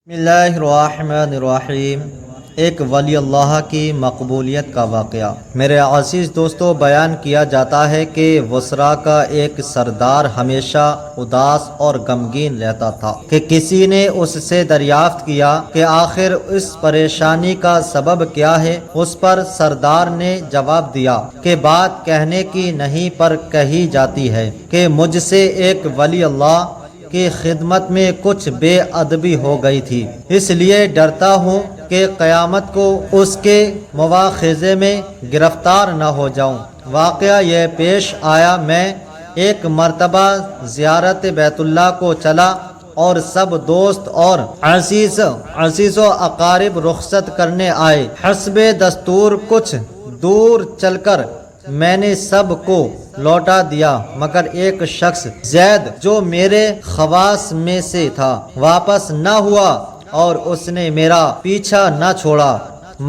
بسم اللہ الرحمن الرحیم۔ ایک ولی اللہ کی مقبولیت کا واقعہ۔ میرے عزیز دوستو، بیان کیا جاتا ہے کہ وسرا کا ایک سردار ہمیشہ اداس اور غمگین رہتا تھا کہ کسی نے اس سے دریافت کیا کہ آخر اس پریشانی کا سبب کیا ہے۔ اس پر سردار نے جواب دیا کہ بات کہنے کی نہیں پر کہی جاتی ہے کہ مجھ سے ایک ولی اللہ کی خدمت میں کچھ بے ادبی ہو گئی تھی، اس لیے ڈرتا ہوں کہ قیامت کو اس کے مواخذے میں گرفتار نہ ہو جاؤں۔ واقعہ یہ پیش آیا، میں ایک مرتبہ زیارت بیت اللہ کو چلا اور سب دوست اور عزیز و اقارب رخصت کرنے آئے۔ حسب دستور کچھ دور چل کر میں نے سب کو لوٹا دیا، مگر ایک شخص زید جو میرے خواص میں سے تھا واپس نہ ہوا اور اس نے میرا پیچھا نہ چھوڑا۔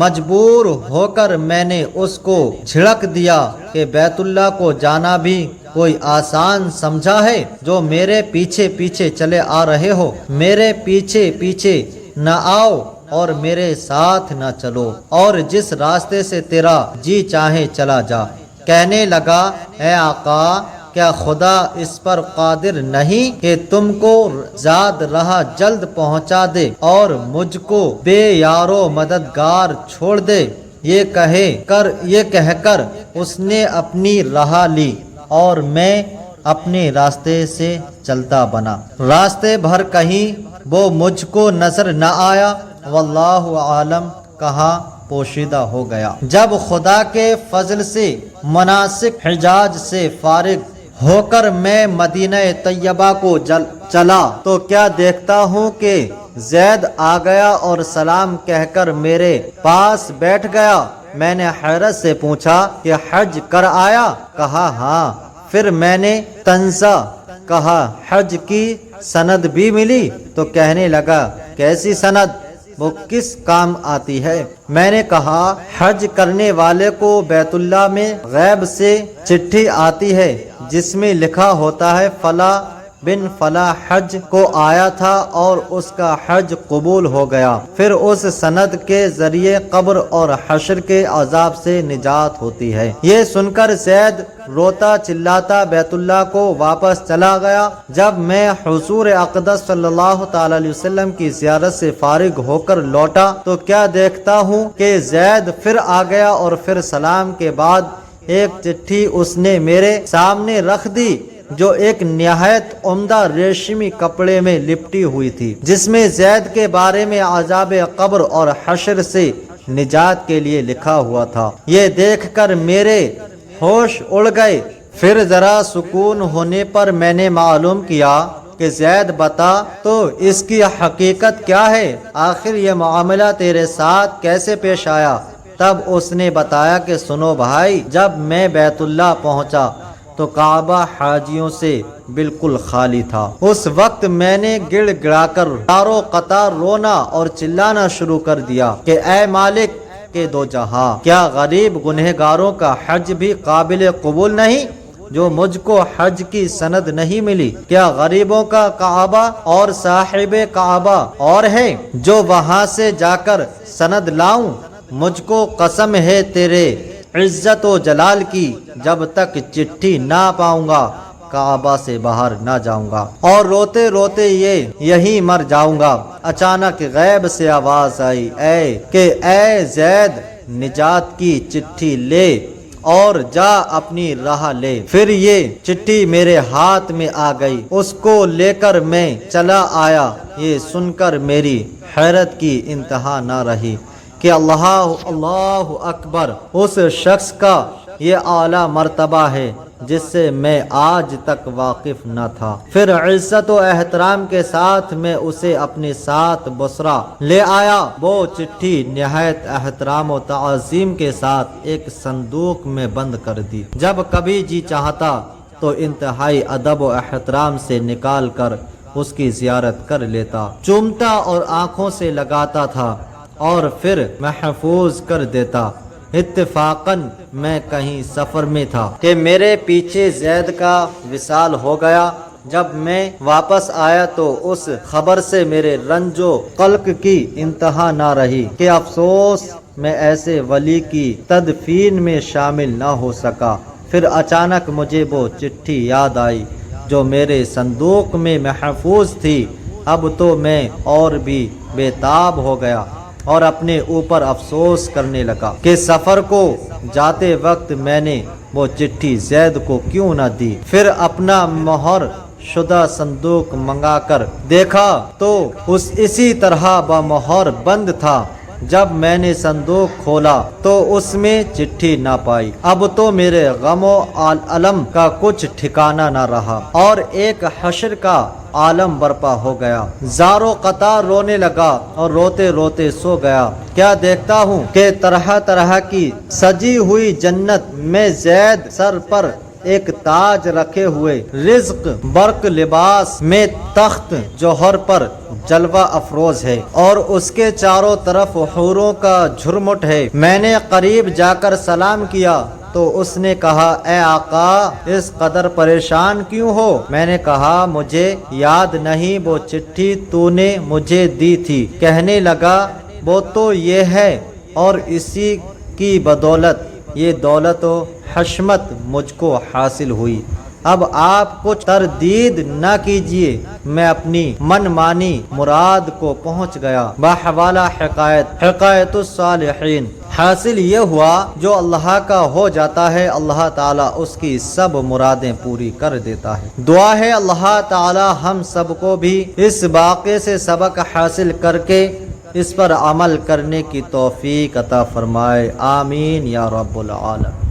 مجبور ہو کر میں نے اس کو جھڑک دیا کہ بیت اللہ کو جانا بھی کوئی آسان سمجھا ہے جو میرے پیچھے پیچھے چلے آ رہے ہو؟ میرے پیچھے پیچھے نہ آؤ اور میرے ساتھ نہ چلو، اور جس راستے سے تیرا جی چاہے چلا جا۔ کہنے لگا، اے آقا، کیا خدا اس پر قادر نہیں کہ تم کو زاد راہ جلد پہنچا دے اور مجھ کو بے یارو مددگار چھوڑ دے؟ یہ کہہ کر اس نے اپنی راہ لی اور میں اپنے راستے سے چلتا بنا۔ راستے بھر کہیں وہ مجھ کو نظر نہ آیا، واللہ عالم کہاں پوشیدہ ہو گیا۔ جب خدا کے فضل سے مناسک حجاز سے فارغ ہو کر میں مدینہ طیبہ کو چلا تو کیا دیکھتا ہوں کہ زید آ گیا اور سلام کہہ کر میرے پاس بیٹھ گیا۔ میں نے حیرت سے پوچھا کہ حج کر آیا؟ کہا ہاں۔ پھر میں نے تنزا کہا، حج کی سند بھی ملی؟ تو کہنے لگا، کیسی سند؟ وہ کس کام آتی ہے؟ میں نے کہا، حج کرنے والے کو بیت اللہ میں غیب سے چٹھی آتی ہے جس میں لکھا ہوتا ہے فلاں بن فلاں حج کو آیا تھا اور اس کا حج قبول ہو گیا۔ پھر اس سند کے ذریعے قبر اور حشر کے عذاب سے نجات ہوتی ہے۔ یہ سن کر زید روتا چلاتا بیت اللہ کو واپس چلا گیا۔ جب میں حضور اقدس صلی اللہ تعالی علیہ وسلم کی زیارت سے فارغ ہو کر لوٹا تو کیا دیکھتا ہوں کہ زید پھر آ گیا اور پھر سلام کے بعد ایک چٹھی اس نے میرے سامنے رکھ دی جو ایک نہایت عمدہ ریشمی کپڑے میں لپٹی ہوئی تھی، جس میں زید کے بارے میں عذاب قبر اور حشر سے نجات کے لیے لکھا ہوا تھا۔ یہ دیکھ کر میرے ہوش اڑ گئے۔ پھر ذرا سکون ہونے پر میں نے معلوم کیا کہ زید بتا تو اس کی حقیقت کیا ہے؟ آخر یہ معاملہ تیرے ساتھ کیسے پیش آیا؟ تب اس نے بتایا کہ سنو بھائی، جب میں بیت اللہ پہنچا تو کعبہ حاجیوں سے بالکل خالی تھا۔ اس وقت میں نے گڑ گڑا کر قطاروں قطار رونا اور چلانا شروع کر دیا کہ اے مالک کے دو جہاں، کیا غریب گنہگاروں کا حج بھی قابل قبول نہیں جو مجھ کو حج کی سند نہیں ملی؟ کیا غریبوں کا کعبہ اور صاحب کعبہ اور ہے جو وہاں سے جا کر سند لاؤں؟ مجھ کو قسم ہے تیرے عزت و جلال کی، جب تک چٹھی نہ پاؤں گا کعبہ سے باہر نہ جاؤں گا اور روتے روتے یہی مر جاؤں گا۔ اچانک غیب سے آواز آئی، اے زید، نجات کی چٹھی لے اور جا اپنی راہ لے۔ پھر یہ چٹھی میرے ہاتھ میں آ گئی، اس کو لے کر میں چلا آیا۔ یہ سن کر میری حیرت کی انتہا نہ رہی کہ اللہ اکبر، اس شخص کا یہ اعلیٰ مرتبہ ہے جس سے میں آج تک واقف نہ تھا۔ پھر عزت و احترام کے ساتھ میں اسے اپنے ساتھ بصرہ لے آیا۔ وہ چٹھی نہایت احترام و تعظیم کے ساتھ ایک صندوق میں بند کر دی۔ جب کبھی جی چاہتا تو انتہائی ادب و احترام سے نکال کر اس کی زیارت کر لیتا، چومتا اور آنکھوں سے لگاتا تھا اور پھر محفوظ کر دیتا۔ اتفاقاً میں کہیں سفر میں تھا کہ میرے پیچھے زید کا وصال ہو گیا جب میں واپس آیا تو اس خبر سے میرے رنج و قلق کی انتہا نہ رہی کہ افسوس میں ایسے ولی کی تدفین میں شامل نہ ہو سکا۔ پھر اچانک مجھے وہ چٹھی یاد آئی جو میرے صندوق میں محفوظ تھی۔ اب تو میں اور بھی بے تاب ہو گیا اور اپنے اوپر افسوس کرنے لگا کہ سفر کو جاتے وقت میں نے وہ چٹھی زید کو کیوں نہ دی۔ پھر اپنا مہر شدہ صندوق منگا کر دیکھا تو اسی طرح بمہر بند تھا۔ جب میں نے صندوق کھولا تو اس میں چٹھی نہ پائی۔ اب تو میرے غم و الم کا کچھ ٹھکانہ نہ رہا اور ایک حشر کا عالم برپا ہو گیا۔ زارو قطار رونے لگا اور روتے روتے سو گیا۔ کیا دیکھتا ہوں کہ طرح طرح کی سجی ہوئی جنت میں زید سر پر ایک تاج رکھے ہوئے، رزق برق لباس میں تخت جوہر پر جلوہ افروز ہے اور اس کے چاروں طرف حوروں کا جھرمٹ ہے۔ میں نے قریب جا کر سلام کیا تو اس نے کہا، اے آقا اس قدر پریشان کیوں ہو؟ میں نے کہا، مجھے یاد نہیں وہ چٹھی تو نے مجھے دی تھی۔ کہنے لگا، وہ تو یہ ہے اور اسی کی بدولت یہ دولت و حشمت مجھ کو حاصل ہوئی۔ اب آپ کچھ تردید نہ کیجئے، میں اپنی من مانی مراد کو پہنچ گیا۔ بحوالہ حکایت الصالحین۔ حاصل یہ ہوا جو اللہ کا ہو جاتا ہے اللہ تعالیٰ اس کی سب مرادیں پوری کر دیتا ہے۔ دعا ہے اللہ تعالیٰ ہم سب کو بھی اس واقعے سے سبق حاصل کر کے اس پر عمل کرنے کی توفیق عطا فرمائے، آمین یا رب العالمین۔